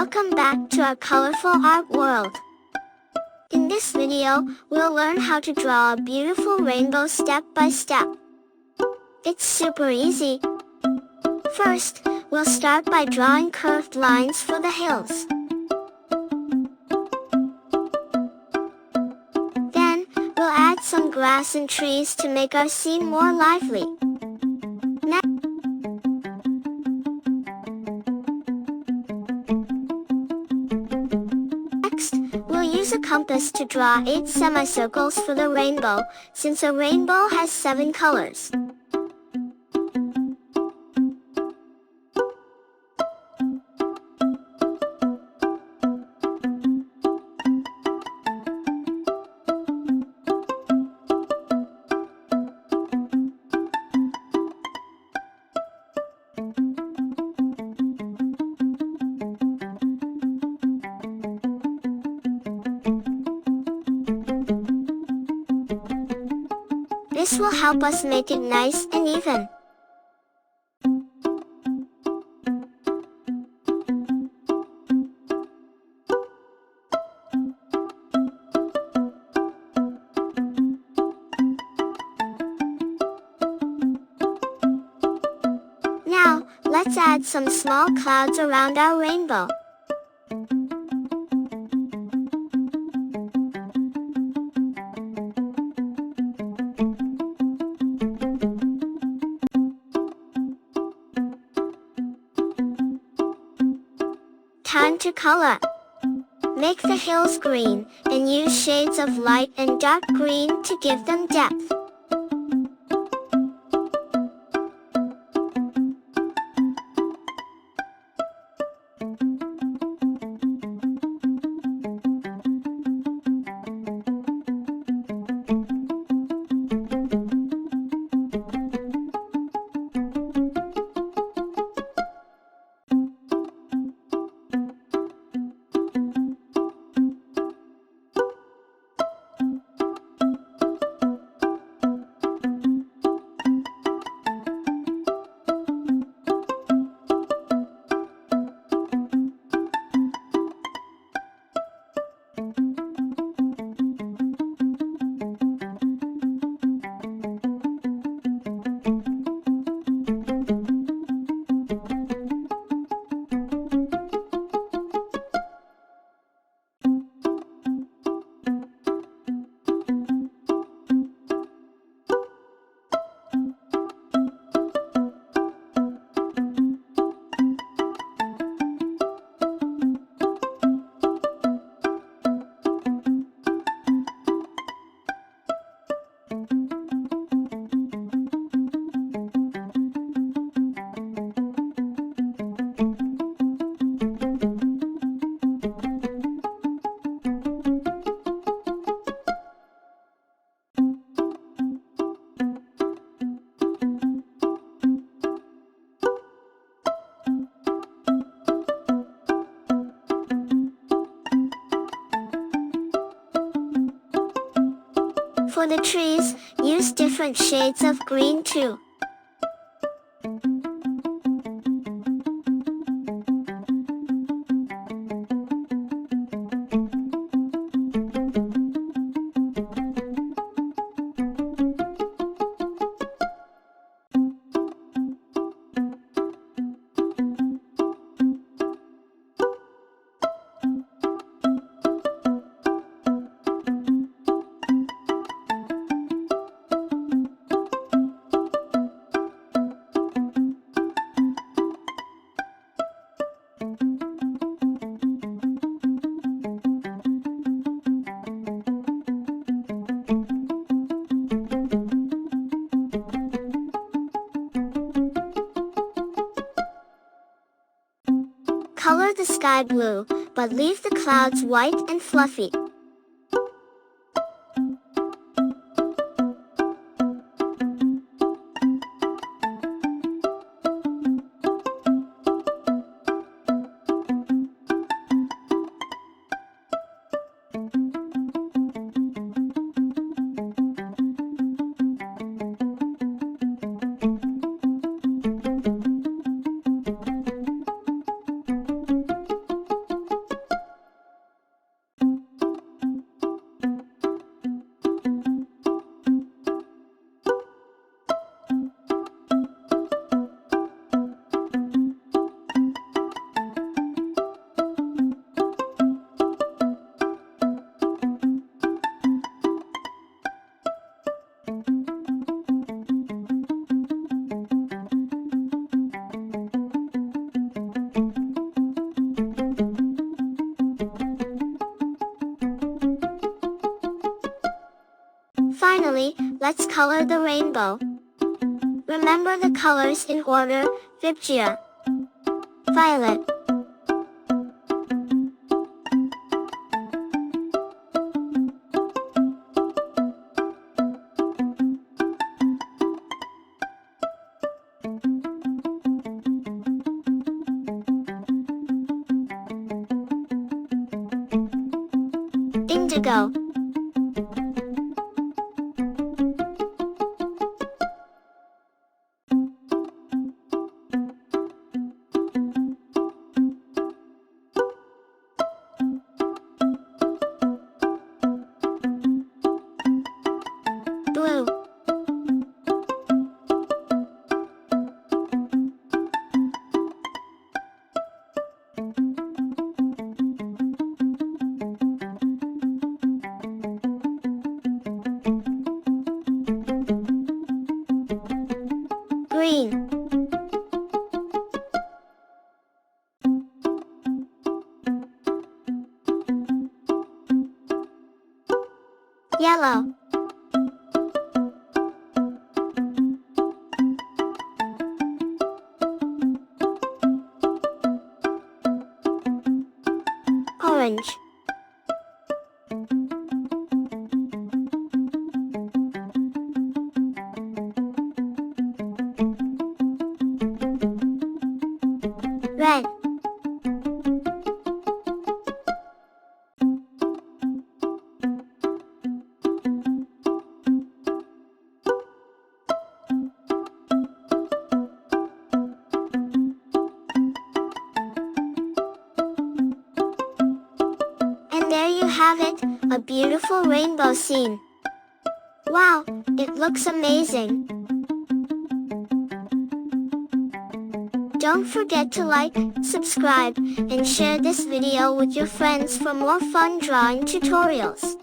Welcome back to our colorful art world. In this video, we'll learn how to draw a beautiful rainbow step by step. It's super easy. First, we'll start by drawing curved lines for the hills. Then, we'll add some grass and trees to make our scene more lively. Next, we'll use a compass to draw 8 semicircles for the rainbow, since a rainbow has 7 colors. This will help us make it nice and even. Now, let's add some small clouds around our rainbow. Time to color. Make the hills green, and use shades of light and dark green to give them depth. For the trees, use different shades of green too. Color the sky blue, but leave the clouds white and fluffy. Finally, let's color the rainbow. Remember the colors in order: VIBGYOR, violet, indigo, blue, green, yellow, orange, red, and there you have it, a beautiful rainbow scene. Wow, it looks amazing. Don't forget to like, subscribe, and share this video with your friends for more fun drawing tutorials.